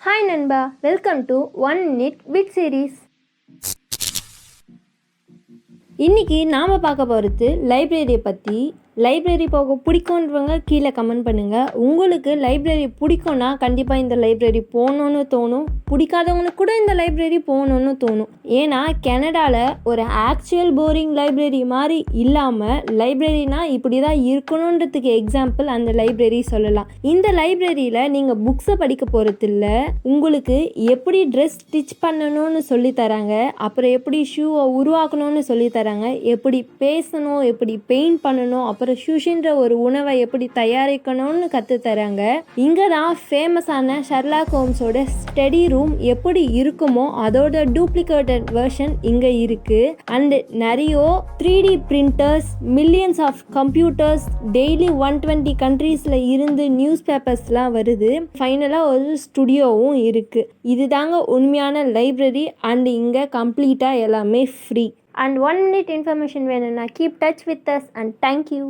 Hi nanba, welcome to 1 Minute Bit Series. இன்னைக்கு நாம் பார்க்க போகிறது லைப்ரரியை பற்றி. லைப்ரரி போக பிடிக்குன்றவங்க கீழே கமெண்ட் பண்ணுங்கள். உங்களுக்கு லைப்ரரி பிடிக்கும்னா கண்டிப்பாக இந்த லைப்ரரி போகணுன்னு தோணும், பிடிக்காதவங்களுக்கு கூட இந்த லைப்ரரி போகணுன்னு தோணும். ஏன்னா கனடாவில் ஒரு ஆக்சுவல் போரிங் லைப்ரரி மாதிரி இல்லாமல் லைப்ரரினா இப்படி தான் இருக்கணுன்றதுக்கு எக்ஸாம்பிள் அந்த லைப்ரரி சொல்லலாம். இந்த லைப்ரரியில் நீங்கள் புக்ஸை படிக்க போகிறது இல்லை, உங்களுக்கு எப்படி ட்ரெஸ் ஸ்டிச் பண்ணணும்னு சொல்லித்தராங்க, அப்புறம் எப்படி ஷூவை உருவாக்கணும்னு சொல்லித்தராங்க, எப்படி பேசணும், எப்படி பெயிண்ட் பண்ணணும், அப்புறம் ஷூஷின்ற ஒரு உணவை எப்படி தயாரிக்கணும்னு கற்றுத்தராங்க. இங்கே தான் ஃபேமஸான ஷெர்லாக் ஹோம்ஸோட ஸ்டடி ரூம் எப்படி இருக்குமோ அதோட டூப்ளிகேட்டட் வெர்ஷன் இங்கே இருக்குது. அண்ட் நிறைய 3D printers, millions of computers, daily 120 கண்ட்ரீஸில் இருந்து நியூஸ் பேப்பர்ஸ்லாம் வருது. ஃபைனலாக ஒரு ஸ்டுடியோவும் இருக்குது. இது தாங்க உண்மையான லைப்ரரி. அண்ட் இங்கே கம்ப்ளீட்டாக எல்லாமே ஃப்ரீ. And 1 minute information வேணும்னா keep touch with us and thank you.